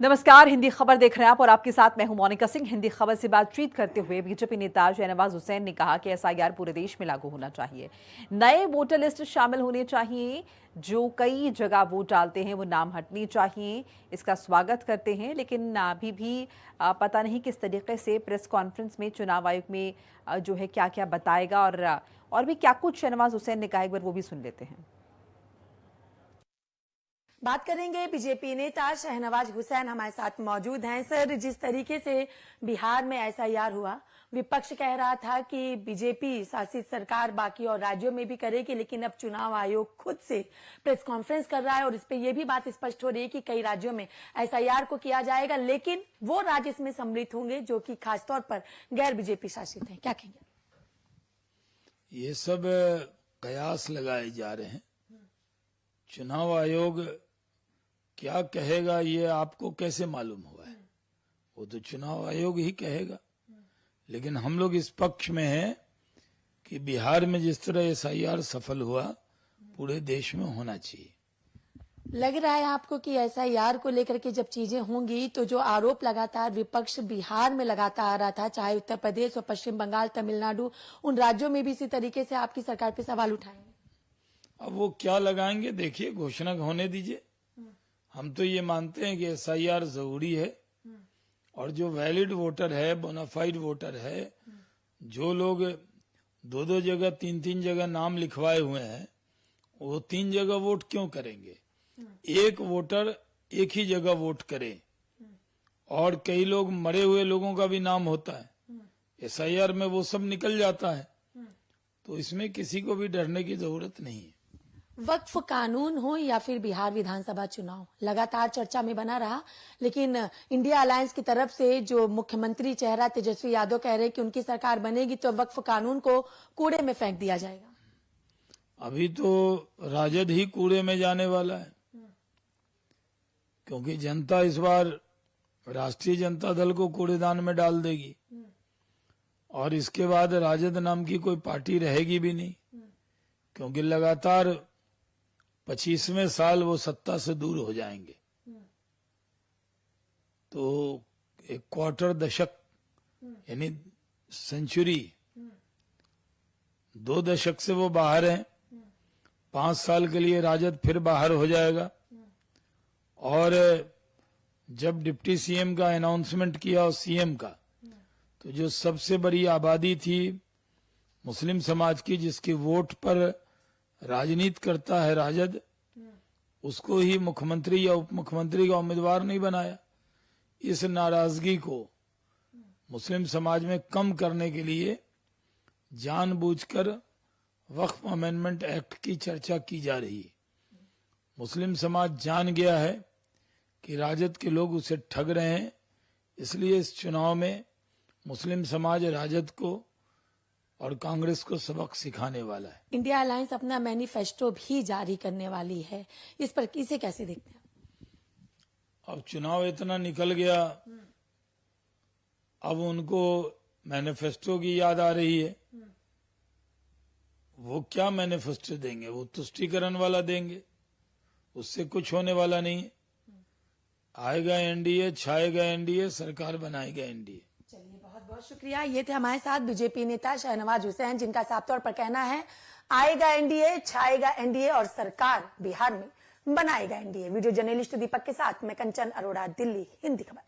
नमस्कार, हिंदी खबर देख रहे हैं आप और आपके साथ मैं हूं मोनिका सिंह। हिंदी खबर से बातचीत करते हुए बीजेपी नेता शाहनवाज हुसैन ने कहा कि एसआईआर पूरे देश में लागू होना चाहिए। नए वोटर लिस्ट शामिल होने चाहिए। जो कई जगह वोट डालते हैं वो नाम हटनी चाहिए। इसका स्वागत करते हैं, लेकिन अभी भी पता नहीं किस तरीके से प्रेस कॉन्फ्रेंस में चुनाव आयोग में जो है क्या क्या बताएगा और भी क्या कुछ शाहनवाज हुसैन ने कहा, एक बार वो भी सुन लेते हैं। बात करेंगे बीजेपी नेता शाहनवाज हुसैन हमारे साथ मौजूद हैं। सर, जिस तरीके से बिहार में एसआईआर हुआ, विपक्ष कह रहा था कि बीजेपी शासित सरकार बाकी और राज्यों में भी करेगी, लेकिन अब चुनाव आयोग खुद से प्रेस कॉन्फ्रेंस कर रहा है और इस पे ये भी बात स्पष्ट हो रही है कि कई राज्यों में एसआईआर को किया जाएगा, लेकिन वो राज्य इसमें सम्मिलित होंगे जो कि खासतौर पर गैर बीजेपी शासित हैं। क्या कहेंगे? ये सब कयास लगाए जा रहे हैं। चुनाव आयोग क्या कहेगा ये आपको कैसे मालूम हुआ है? वो तो चुनाव आयोग ही कहेगा। लेकिन हम लोग इस पक्ष में हैं कि बिहार में जिस तरह एसआईआर सफल हुआ, पूरे देश में होना चाहिए। लग रहा है आपको कि एसआईआर को लेकर के जब चीजें होंगी तो जो आरोप लगातार विपक्ष बिहार में लगाता आ रहा था, चाहे उत्तर प्रदेश और पश्चिम बंगाल, तमिलनाडु, उन राज्यों में भी इसी तरीके से आपकी सरकार पे सवाल उठाएंगे? अब वो क्या लगाएंगे, देखिए, घोषणा होने दीजिए। हम तो ये मानते हैं कि एसआईआर जरूरी है और जो वैलिड वोटर है, बोनाफाइड वोटर है, जो लोग दो दो जगह तीन तीन जगह नाम लिखवाए हुए हैं, वो तीन जगह वोट क्यों करेंगे? एक वोटर एक ही जगह वोट करे। और कई लोग मरे हुए लोगों का भी नाम होता है, एसआईआर में वो सब निकल जाता है, तो इसमें किसी को भी डरने की जरूरत नहीं है। वक्फ कानून हो या फिर बिहार विधानसभा चुनाव लगातार चर्चा में बना रहा, लेकिन इंडिया अलायंस की तरफ से जो मुख्यमंत्री चेहरा तेजस्वी यादव कह रहे कि उनकी सरकार बनेगी तो वक्फ कानून को कूड़े में फेंक दिया जाएगा। अभी तो राजद ही कूड़े में जाने वाला है, क्योंकि जनता इस बार राष्ट्रीय जनता दल को कूड़ेदान में डाल देगी और इसके बाद राजद नाम की कोई पार्टी रहेगी भी नहीं, क्योंकि लगातार 25वें साल वो सत्ता से दूर हो जाएंगे। तो एक क्वार्टर दशक यानी सेंचुरी, 2 दशक से वो बाहर हैं। 5 साल के लिए राजद फिर बाहर हो जाएगा। और जब डिप्टी सीएम का अनाउंसमेंट किया और सीएम का, तो जो सबसे बड़ी आबादी थी मुस्लिम समाज की, जिसकी वोट पर राजनीति करता है राजद, उसको ही मुख्यमंत्री या उप मुख्यमंत्री का उम्मीदवार नहीं बनाया। इस नाराजगी को मुस्लिम समाज में कम करने के लिए जानबूझकर वक्फ अमेंडमेंट एक्ट की चर्चा की जा रही है। मुस्लिम समाज जान गया है कि राजद के लोग उसे ठग रहे हैं, इसलिए इस चुनाव में मुस्लिम समाज राजद को और कांग्रेस को सबक सिखाने वाला है। इंडिया अलायंस अपना मैनिफेस्टो भी जारी करने वाली है, इस पर इसे कैसे देखते हैं? अब चुनाव इतना निकल गया, अब उनको मैनिफेस्टो की याद आ रही है। वो क्या मैनिफेस्टो देंगे? वो तुष्टीकरण वाला देंगे, उससे कुछ होने वाला नहीं है। आएगा एनडीए, छाएगा एनडीए, सरकार बनाएगा एनडीए। चलिए, बहुत बहुत शुक्रिया। ये थे हमारे साथ बीजेपी नेता शाहनवाज हुसैन, जिनका साफ तौर पर कहना है आएगा एनडीए, छाएगा एनडीए और सरकार बिहार में बनाएगा एनडीए। वीडियो जर्नलिस्ट दीपक के साथ मैं कंचन अरोड़ा, दिल्ली, हिंदी खबर।